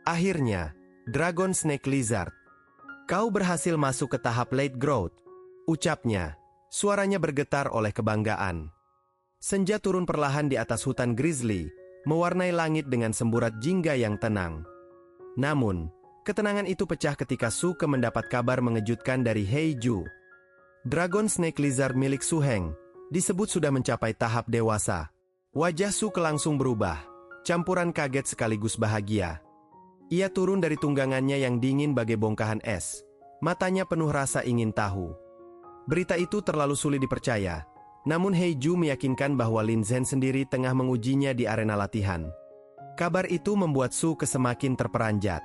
Akhirnya, Dragon Snake Lizard. Kau berhasil masuk ke tahap late growth, ucapnya. Suaranya bergetar oleh kebanggaan. Senja turun perlahan di atas hutan grizzly, mewarnai langit dengan semburat jingga yang tenang. Namun, ketenangan itu pecah ketika Suke mendapat kabar mengejutkan dari Heiju. Dragon Snake Lizard milik Su Heng disebut sudah mencapai tahap dewasa. Wajah Suke langsung berubah, campuran kaget sekaligus bahagia. Ia turun dari tunggangannya yang dingin bagai bongkahan es. Matanya penuh rasa ingin tahu. Berita itu terlalu sulit dipercaya, namun Heiju meyakinkan bahwa Lin Zhen sendiri tengah mengujinya di arena latihan. Kabar itu membuat Suke semakin terperanjat.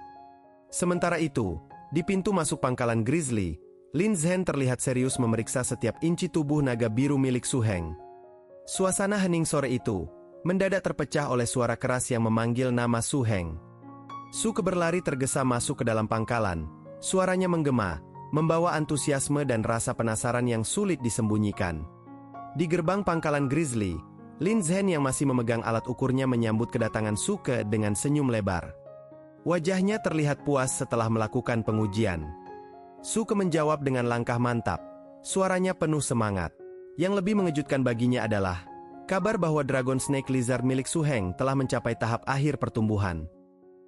Sementara itu, di pintu masuk pangkalan grizzly, Lin Zhen terlihat serius memeriksa setiap inci tubuh naga biru milik Su Heng. Suasana hening sore itu mendadak terpecah oleh suara keras yang memanggil nama Su Heng. Suke berlari tergesa masuk ke dalam pangkalan. Suaranya menggema, membawa antusiasme dan rasa penasaran yang sulit disembunyikan. Di gerbang pangkalan grizzly, Lin Zhen yang masih memegang alat ukurnya menyambut kedatangan Suke dengan senyum lebar. Wajahnya terlihat puas setelah melakukan pengujian. Suke menjawab dengan langkah mantap. Suaranya penuh semangat. Yang lebih mengejutkan baginya adalah kabar bahwa Dragon Snake Lizard milik Su Heng telah mencapai tahap akhir pertumbuhan.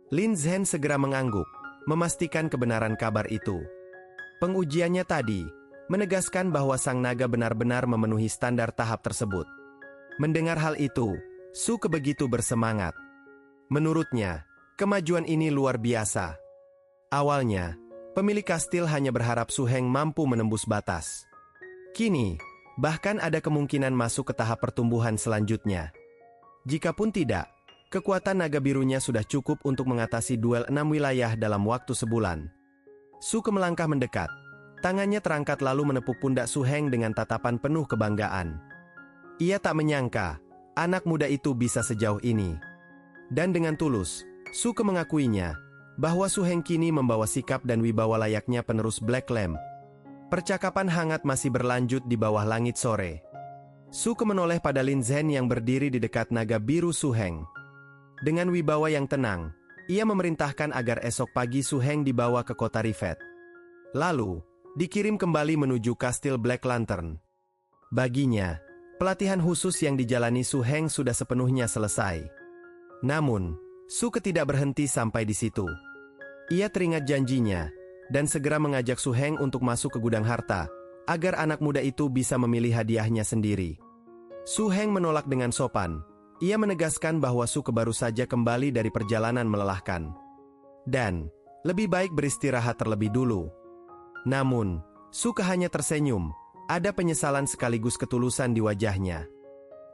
Lin Zhen segera mengangguk, memastikan kebenaran kabar itu. Pengujiannya tadi menegaskan bahwa sang naga benar-benar memenuhi standar tahap tersebut. Mendengar hal itu, Suke begitu bersemangat. Menurutnya, kemajuan ini luar biasa. Awalnya, pemilik kastil hanya berharap Su Heng mampu menembus batas. Kini, bahkan ada kemungkinan masuk ke tahap pertumbuhan selanjutnya. Jikapun tidak, kekuatan naga birunya sudah cukup untuk mengatasi duel 6 wilayah dalam waktu sebulan. Suke melangkah mendekat. Tangannya terangkat lalu menepuk pundak Su Heng dengan tatapan penuh kebanggaan. Ia tak menyangka, anak muda itu bisa sejauh ini. Dan dengan tulus, Suke mengakuinya, bahwa Su Heng kini membawa sikap dan wibawa layaknya penerus Black Lamb. Percakapan hangat masih berlanjut di bawah langit sore. Suke menoleh pada Lin Zhen yang berdiri di dekat naga biru Su Heng. Dengan wibawa yang tenang, ia memerintahkan agar esok pagi Su Heng dibawa ke kota Rivet. Lalu, dikirim kembali menuju kastil Black Lantern. Baginya, pelatihan khusus yang dijalani Su Heng sudah sepenuhnya selesai. Namun, Suke tidak berhenti sampai di situ. Ia teringat janjinya, dan segera mengajak Su Heng untuk masuk ke gudang harta, agar anak muda itu bisa memilih hadiahnya sendiri. Su Heng menolak dengan sopan. Ia menegaskan bahwa Suke baru saja kembali dari perjalanan melelahkan. Dan, lebih baik beristirahat terlebih dulu. Namun, Suke hanya tersenyum, ada penyesalan sekaligus ketulusan di wajahnya.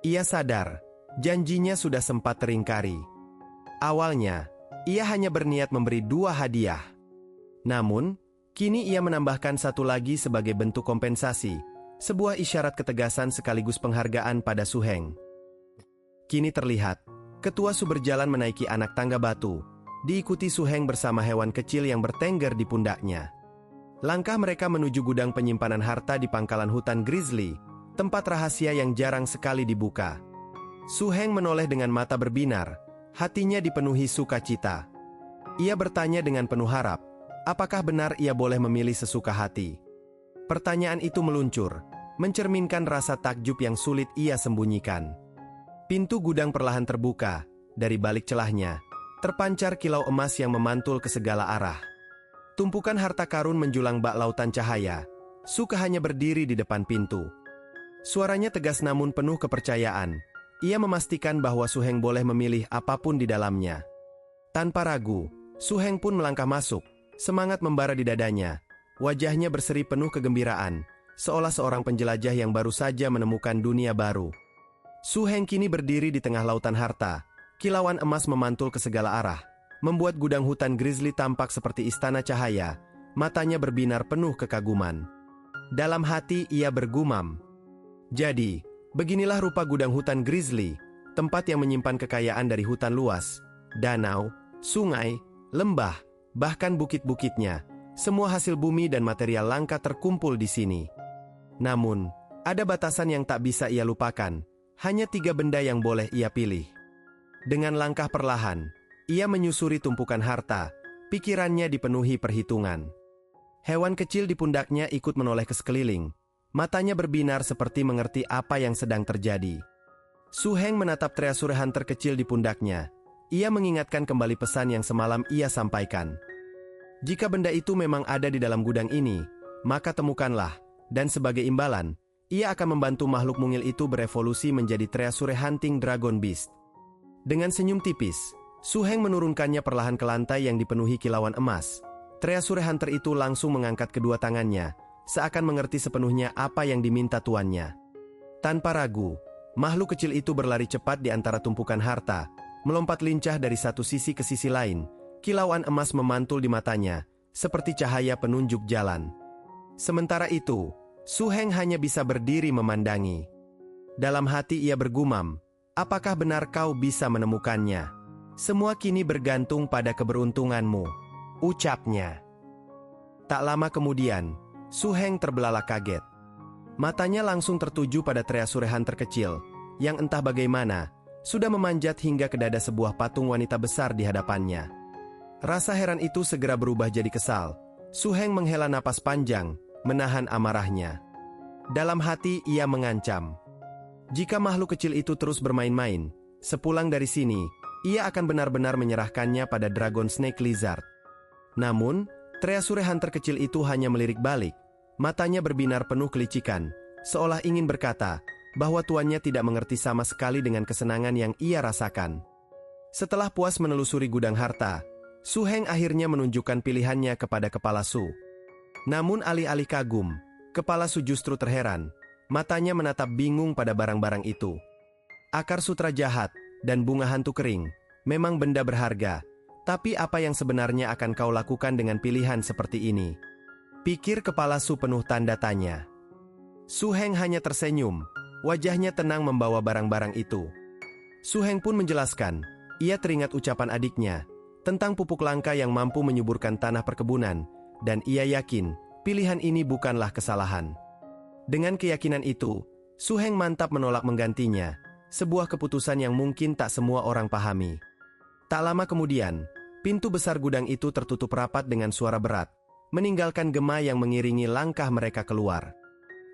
Ia sadar, janjinya sudah sempat teringkari. Awalnya, ia hanya berniat memberi 2 hadiah. Namun, kini ia menambahkan 1 lagi sebagai bentuk kompensasi, sebuah isyarat ketegasan sekaligus penghargaan pada Su Heng. Kini terlihat, ketua Su berjalan menaiki anak tangga batu, diikuti Su Heng bersama hewan kecil yang bertengger di pundaknya. Langkah mereka menuju gudang penyimpanan harta di pangkalan hutan grizzly, tempat rahasia yang jarang sekali dibuka. Su Heng menoleh dengan mata berbinar, hatinya dipenuhi sukacita. Ia bertanya dengan penuh harap, apakah benar ia boleh memilih sesuka hati? Pertanyaan itu meluncur, mencerminkan rasa takjub yang sulit ia sembunyikan. Pintu gudang perlahan terbuka, dari balik celahnya, terpancar kilau emas yang memantul ke segala arah. Tumpukan harta karun menjulang bak lautan cahaya. Suke hanya berdiri di depan pintu. Suaranya tegas namun penuh kepercayaan. Ia memastikan bahwa Su Heng boleh memilih apapun di dalamnya. Tanpa ragu, Su Heng pun melangkah masuk, semangat membara di dadanya. Wajahnya berseri penuh kegembiraan, seolah seorang penjelajah yang baru saja menemukan dunia baru. Su Heng kini berdiri di tengah lautan harta. Kilauan emas memantul ke segala arah, membuat gudang hutan grizzly tampak seperti istana cahaya. Matanya berbinar penuh kekaguman. Dalam hati ia bergumam, jadi, beginilah rupa gudang hutan grizzly, tempat yang menyimpan kekayaan dari hutan luas, danau, sungai, lembah, bahkan bukit-bukitnya, semua hasil bumi dan material langka terkumpul di sini. Namun, ada batasan yang tak bisa ia lupakan, hanya 3 benda yang boleh ia pilih. Dengan langkah perlahan, ia menyusuri tumpukan harta, pikirannya dipenuhi perhitungan. Hewan kecil di pundaknya ikut menoleh ke sekeliling, matanya berbinar seperti mengerti apa yang sedang terjadi. Su Heng menatap treasure hunter kecil di pundaknya. Ia mengingatkan kembali pesan yang semalam ia sampaikan. Jika benda itu memang ada di dalam gudang ini, maka temukanlah, dan sebagai imbalan, ia akan membantu makhluk mungil itu berevolusi menjadi treasure hunting dragon beast. Dengan senyum tipis, Su Heng menurunkannya perlahan ke lantai yang dipenuhi kilauan emas. Treasure hunter itu langsung mengangkat kedua tangannya, seakan mengerti sepenuhnya apa yang diminta tuannya. Tanpa ragu, makhluk kecil itu berlari cepat di antara tumpukan harta, melompat lincah dari satu sisi ke sisi lain. Kilauan emas memantul di matanya, seperti cahaya penunjuk jalan. Sementara itu, Su Heng hanya bisa berdiri memandangi. Dalam hati ia bergumam, apakah benar kau bisa menemukannya? Semua kini bergantung pada keberuntunganmu, ucapnya. Tak lama kemudian, Su Heng terbelalak kaget. Matanya langsung tertuju pada treasure hunter kecil, yang entah bagaimana, sudah memanjat hingga ke dada sebuah patung wanita besar di hadapannya. Rasa heran itu segera berubah jadi kesal. Su Heng menghela napas panjang, menahan amarahnya. Dalam hati ia mengancam. Jika makhluk kecil itu terus bermain-main, sepulang dari sini, ia akan benar-benar menyerahkannya pada Dragon Snake Lizard. Namun, treasure hunter kecil itu hanya melirik balik. Matanya berbinar penuh kelicikan, seolah ingin berkata bahwa tuannya tidak mengerti sama sekali dengan kesenangan yang ia rasakan. Setelah puas menelusuri gudang harta, Su Heng akhirnya menunjukkan pilihannya kepada Kepala Su. Namun alih-alih kagum, Kepala Su justru terheran. Matanya menatap bingung pada barang-barang itu. Akar sutra jahat dan bunga hantu kering memang benda berharga, tapi apa yang sebenarnya akan kau lakukan dengan pilihan seperti ini? Pikir Kepala Su penuh tanda tanya. Su Heng hanya tersenyum. Wajahnya tenang membawa barang-barang itu. Su Heng pun menjelaskan, ia teringat ucapan adiknya tentang pupuk langka yang mampu menyuburkan tanah perkebunan, dan ia yakin pilihan ini bukanlah kesalahan. Dengan keyakinan itu, Su Heng mantap menolak menggantinya, sebuah keputusan yang mungkin tak semua orang pahami. Tak lama kemudian, pintu besar gudang itu tertutup rapat dengan suara berat, meninggalkan gema yang mengiringi langkah mereka keluar.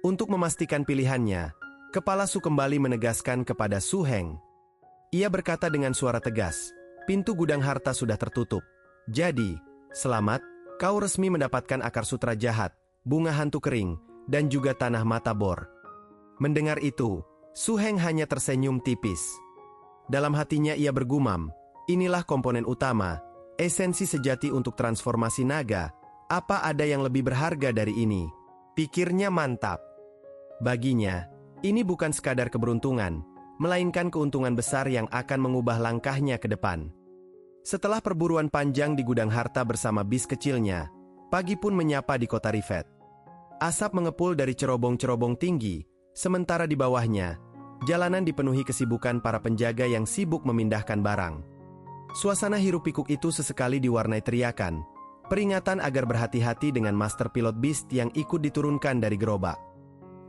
Untuk memastikan pilihannya, Kepala Su kembali menegaskan kepada Su Heng. Ia berkata dengan suara tegas, pintu gudang harta sudah tertutup. Jadi, selamat, kau resmi mendapatkan akar sutra jahat, bunga hantu kering, dan juga tanah mata bor. Mendengar itu, Su Heng hanya tersenyum tipis. Dalam hatinya ia bergumam, inilah komponen utama, esensi sejati untuk transformasi naga. Apa ada yang lebih berharga dari ini? Pikirnya mantap. Baginya, ini bukan sekadar keberuntungan, melainkan keuntungan besar yang akan mengubah langkahnya ke depan. Setelah perburuan panjang di gudang harta bersama bis kecilnya, pagi pun menyapa di kota Rivet. Asap mengepul dari cerobong-cerobong tinggi, sementara di bawahnya, jalanan dipenuhi kesibukan para penjaga yang sibuk memindahkan barang. Suasana hiruk-pikuk itu sesekali diwarnai teriakan, peringatan agar berhati-hati dengan master pilot Beast yang ikut diturunkan dari gerobak.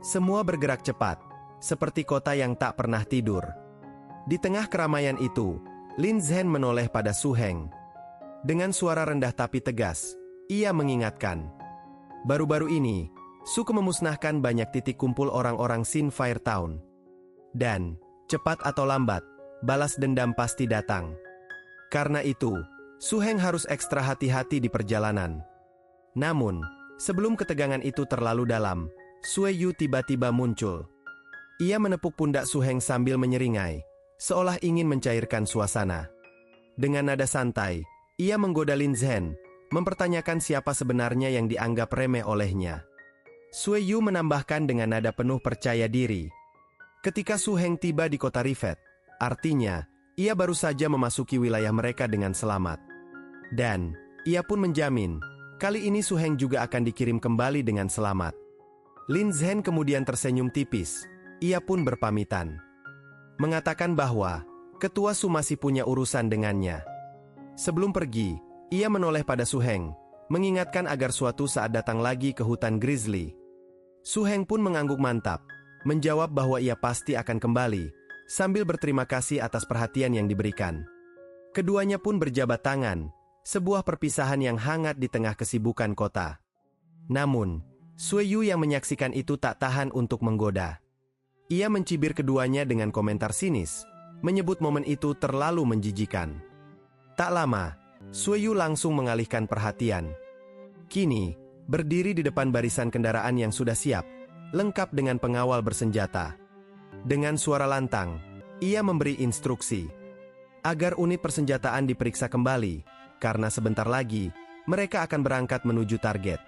Semua bergerak cepat, seperti kota yang tak pernah tidur. Di tengah keramaian itu, Lin Zhen menoleh pada Su Heng. Dengan suara rendah tapi tegas, ia mengingatkan. Baru-baru ini, Su memusnahkan banyak titik kumpul orang-orang Sin Fire Town. Dan, cepat atau lambat, balas dendam pasti datang. Karena itu, Su Heng harus ekstra hati-hati di perjalanan. Namun, sebelum ketegangan itu terlalu dalam, Sue Yu tiba-tiba muncul. Ia menepuk pundak Su Heng sambil menyeringai, seolah ingin mencairkan suasana. Dengan nada santai, ia menggoda Lin Zhen, mempertanyakan siapa sebenarnya yang dianggap remeh olehnya. Sue Yu menambahkan dengan nada penuh percaya diri. Ketika Su Heng tiba di kota Rivet, artinya, ia baru saja memasuki wilayah mereka dengan selamat. Dan, ia pun menjamin, kali ini Su Heng juga akan dikirim kembali dengan selamat. Lin Zhen kemudian tersenyum tipis. Ia pun berpamitan, mengatakan bahwa Ketua Su masih punya urusan dengannya. Sebelum pergi, Ia menoleh pada Su Heng, mengingatkan agar suatu saat datang lagi ke hutan Grizzly. Su Heng pun mengangguk mantap, menjawab bahwa ia pasti akan kembali, sambil berterima kasih atas perhatian yang diberikan. Keduanya pun berjabat tangan, sebuah perpisahan yang hangat di tengah kesibukan kota. Namun, Sui Yu yang menyaksikan itu tak tahan untuk menggoda. Ia mencibir keduanya dengan komentar sinis, menyebut momen itu terlalu menjijikan. Tak lama, Sui Yu langsung mengalihkan perhatian. Kini, berdiri di depan barisan kendaraan yang sudah siap, lengkap dengan pengawal bersenjata. Dengan suara lantang, ia memberi instruksi agar unit persenjataan diperiksa kembali, karena sebentar lagi, mereka akan berangkat menuju target.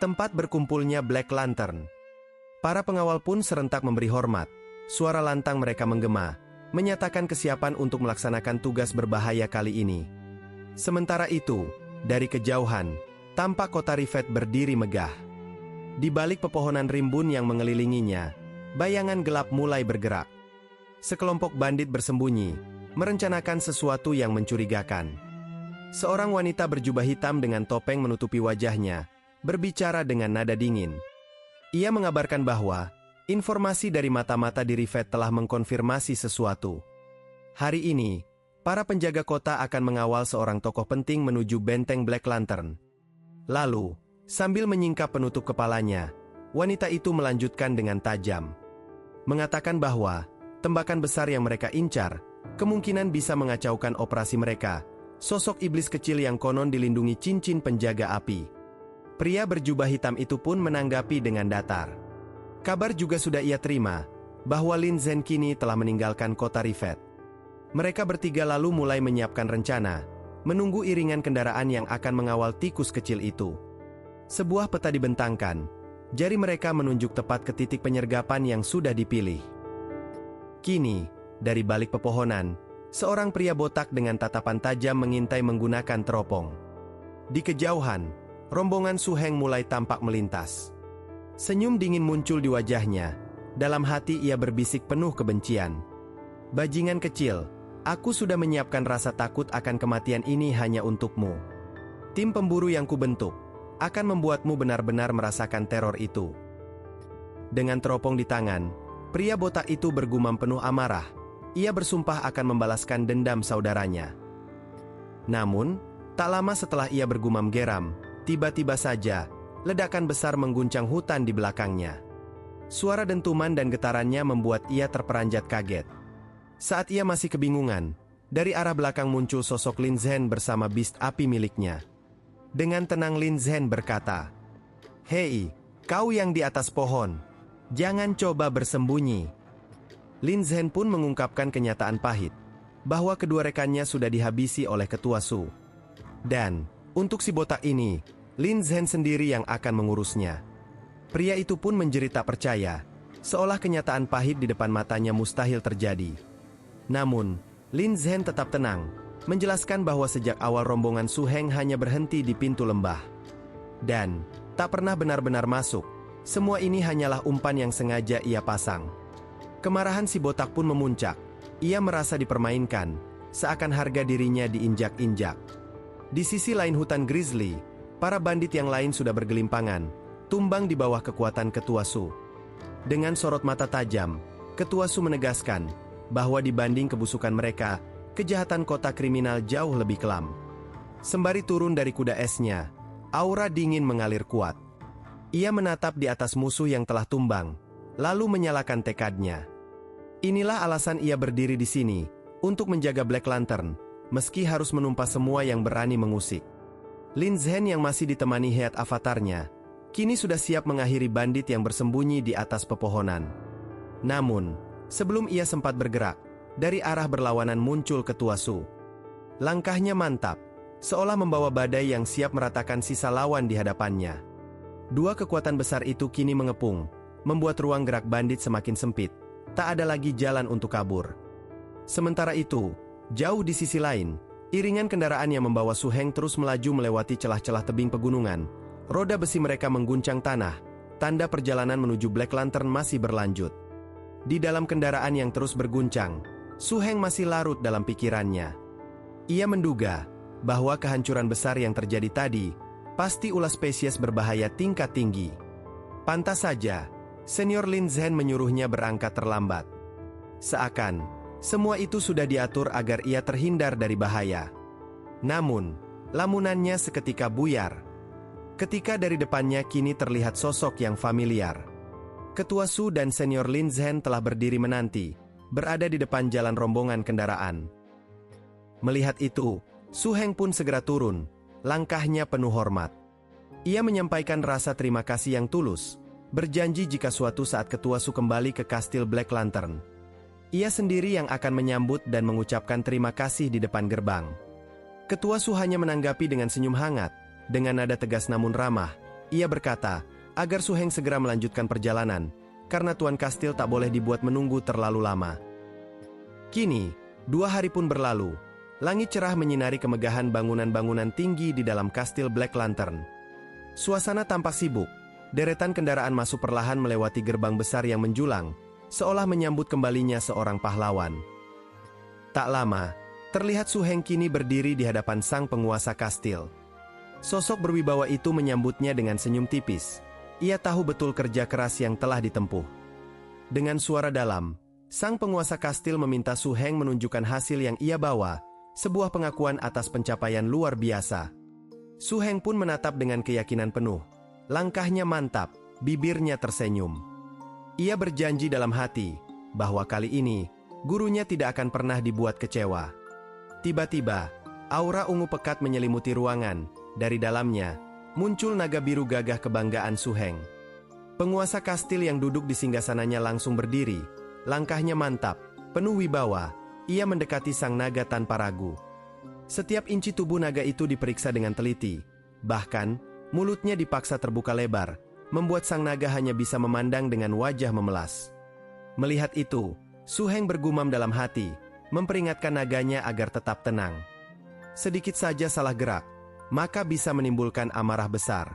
Tempat berkumpulnya Black Lantern. Para pengawal pun serentak memberi hormat. Suara lantang mereka menggema, menyatakan kesiapan untuk melaksanakan tugas berbahaya kali ini. Sementara itu, dari kejauhan, tampak kota Rivet berdiri megah. Di balik pepohonan rimbun yang mengelilinginya, bayangan gelap mulai bergerak. Sekelompok bandit bersembunyi, merencanakan sesuatu yang mencurigakan. Seorang wanita berjubah hitam dengan topeng menutupi wajahnya, berbicara dengan nada dingin. Ia mengabarkan bahwa informasi dari mata-mata di Rivet telah mengkonfirmasi sesuatu. Hari ini, para penjaga kota akan mengawal seorang tokoh penting menuju benteng Black Lantern. Lalu, sambil menyingkap penutup kepalanya, wanita itu melanjutkan dengan tajam, mengatakan bahwa tembakan besar yang mereka incar kemungkinan bisa mengacaukan operasi mereka. Sosok iblis kecil yang konon dilindungi cincin penjaga api. Pria berjubah hitam itu pun menanggapi dengan datar. Kabar juga sudah ia terima, bahwa Lin Zhen kini telah meninggalkan kota Rivet. Mereka bertiga lalu mulai menyiapkan rencana, menunggu iringan kendaraan yang akan mengawal tikus kecil itu. Sebuah peta dibentangkan, jari mereka menunjuk tepat ke titik penyergapan yang sudah dipilih. Kini, dari balik pepohonan, seorang pria botak dengan tatapan tajam mengintai menggunakan teropong. Di kejauhan, rombongan Su Heng mulai tampak melintas. Senyum dingin muncul di wajahnya. Dalam hati ia berbisik penuh kebencian. Bajingan kecil, aku sudah menyiapkan rasa takut akan kematian ini hanya untukmu. Tim pemburu yang kubentuk akan membuatmu benar-benar merasakan teror itu. Dengan teropong di tangan, pria botak itu bergumam penuh amarah. Ia bersumpah akan membalaskan dendam saudaranya. Namun, tak lama setelah ia bergumam geram, tiba-tiba saja, ledakan besar mengguncang hutan di belakangnya. Suara dentuman dan getarannya membuat ia terperanjat kaget. Saat ia masih kebingungan, dari arah belakang muncul sosok Lin Zhen bersama beast api miliknya. Dengan tenang Lin Zhen berkata, "Hei, kau yang di atas pohon, jangan coba bersembunyi." Lin Zhen pun mengungkapkan kenyataan pahit, bahwa kedua rekannya sudah dihabisi oleh Ketua Su. Dan, untuk si botak ini, Lin Zhen sendiri yang akan mengurusnya. Pria itu pun menjerit tak percaya, seolah kenyataan pahit di depan matanya mustahil terjadi. Namun, Lin Zhen tetap tenang, menjelaskan bahwa sejak awal rombongan Su Heng hanya berhenti di pintu lembah. Dan, tak pernah benar-benar masuk, semua ini hanyalah umpan yang sengaja ia pasang. Kemarahan si botak pun memuncak. Ia merasa dipermainkan, seakan harga dirinya diinjak-injak. Di sisi lain hutan Grizzly, para bandit yang lain sudah bergelimpangan, tumbang di bawah kekuatan Ketua Su. Dengan sorot mata tajam, Ketua Su menegaskan bahwa dibanding kebusukan mereka, kejahatan kota kriminal jauh lebih kelam. Sembari turun dari kuda esnya, aura dingin mengalir kuat. Ia menatap di atas musuh yang telah tumbang, lalu menyalakan tekadnya. Inilah alasan ia berdiri di sini, untuk menjaga Black Lantern, meski harus menumpas semua yang berani mengusik. Lin Zhen yang masih ditemani head avatarnya, kini sudah siap mengakhiri bandit yang bersembunyi di atas pepohonan. Namun, sebelum ia sempat bergerak, dari arah berlawanan muncul Ketua Su. Langkahnya mantap, seolah membawa badai yang siap meratakan sisa lawan di hadapannya. Dua kekuatan besar itu kini mengepung, membuat ruang gerak bandit semakin sempit. Tak ada lagi jalan untuk kabur. Sementara itu, jauh di sisi lain, iringan kendaraan yang membawa Su Heng terus melaju melewati celah-celah tebing pegunungan. Roda besi mereka mengguncang tanah, tanda perjalanan menuju Black Lantern masih berlanjut. Di dalam kendaraan yang terus berguncang, Su Heng masih larut dalam pikirannya. Ia menduga bahwa kehancuran besar yang terjadi tadi pasti ulah spesies berbahaya tingkat tinggi. Pantas saja, Senior Lin Zhen menyuruhnya berangkat terlambat. Seakan, semua itu sudah diatur agar ia terhindar dari bahaya. Namun, lamunannya seketika buyar. Ketika dari depannya kini terlihat sosok yang familiar. Ketua Su dan Senior Lin Zhen telah berdiri menanti, berada di depan jalan rombongan kendaraan. Melihat itu, Su Heng pun segera turun, langkahnya penuh hormat. Ia menyampaikan rasa terima kasih yang tulus, berjanji jika suatu saat Ketua Su kembali ke Kastil Black Lantern, ia sendiri yang akan menyambut dan mengucapkan terima kasih di depan gerbang. Ketua Su hanya menanggapi dengan senyum hangat, dengan nada tegas namun ramah. Ia berkata, agar Su Heng segera melanjutkan perjalanan, karena Tuan Kastil tak boleh dibuat menunggu terlalu lama. Kini, 2 hari pun berlalu. Langit cerah menyinari kemegahan bangunan-bangunan tinggi di dalam Kastil Black Lantern. Suasana tampak sibuk. Deretan kendaraan masuk perlahan melewati gerbang besar yang menjulang, seolah menyambut kembalinya seorang pahlawan. Tak lama, terlihat Su Heng kini berdiri di hadapan sang penguasa kastil. Sosok berwibawa itu menyambutnya dengan senyum tipis. Ia tahu betul kerja keras yang telah ditempuh. Dengan suara dalam, sang penguasa kastil meminta Su Heng menunjukkan hasil yang ia bawa, sebuah pengakuan atas pencapaian luar biasa. Su Heng pun menatap dengan keyakinan penuh. Langkahnya mantap, bibirnya tersenyum. Ia berjanji dalam hati, bahwa kali ini, gurunya tidak akan pernah dibuat kecewa. Tiba-tiba, aura ungu pekat menyelimuti ruangan. Dari dalamnya, muncul naga biru gagah kebanggaan Su Heng. Penguasa kastil yang duduk di singgasananya langsung berdiri. Langkahnya mantap, penuh wibawa. Ia mendekati sang naga tanpa ragu. Setiap inci tubuh naga itu diperiksa dengan teliti. Bahkan, mulutnya dipaksa terbuka lebar, membuat sang naga hanya bisa memandang dengan wajah memelas. Melihat itu, Su Heng bergumam dalam hati, memperingatkan naganya agar tetap tenang. Sedikit saja salah gerak, maka bisa menimbulkan amarah besar.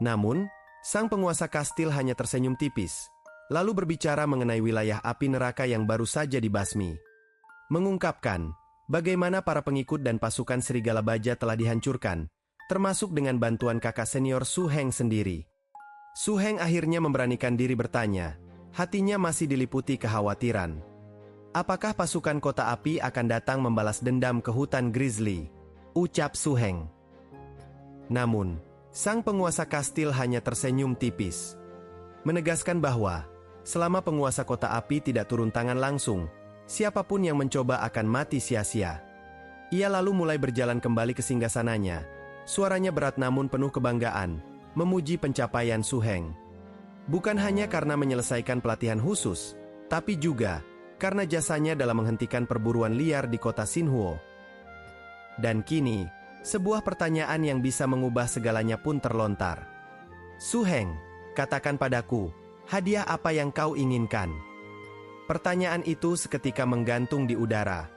Namun, sang penguasa kastil hanya tersenyum tipis, lalu berbicara mengenai wilayah api neraka yang baru saja dibasmi. Mengungkapkan, bagaimana para pengikut dan pasukan Serigala Baja telah dihancurkan, termasuk dengan bantuan kakak senior Su Heng sendiri. Su Heng akhirnya memberanikan diri bertanya, hatinya masih diliputi kekhawatiran. Apakah pasukan kota api akan datang membalas dendam ke hutan Grizzly? Ucap Su Heng. Namun, sang penguasa kastil hanya tersenyum tipis. Menegaskan bahwa, selama penguasa kota api tidak turun tangan langsung, siapapun yang mencoba akan mati sia-sia. Ia lalu mulai berjalan kembali ke singgasananya. Suaranya berat namun penuh kebanggaan, memuji pencapaian Su Heng. Bukan hanya karena menyelesaikan pelatihan khusus, tapi juga karena jasanya dalam menghentikan perburuan liar di kota Xinhuo. Dan kini, sebuah pertanyaan yang bisa mengubah segalanya pun terlontar. Su Heng, katakan padaku, hadiah apa yang kau inginkan? Pertanyaan itu seketika menggantung di udara.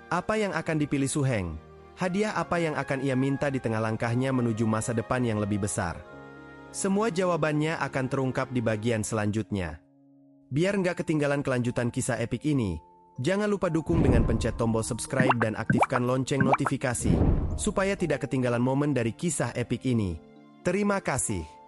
Apa yang akan dipilih Su Heng? Hadiah apa yang akan ia minta di tengah langkahnya menuju masa depan yang lebih besar? Semua jawabannya akan terungkap di bagian selanjutnya. Biar nggak ketinggalan kelanjutan kisah epik ini, jangan lupa dukung dengan pencet tombol subscribe dan aktifkan lonceng notifikasi, supaya tidak ketinggalan momen dari kisah epik ini. Terima kasih.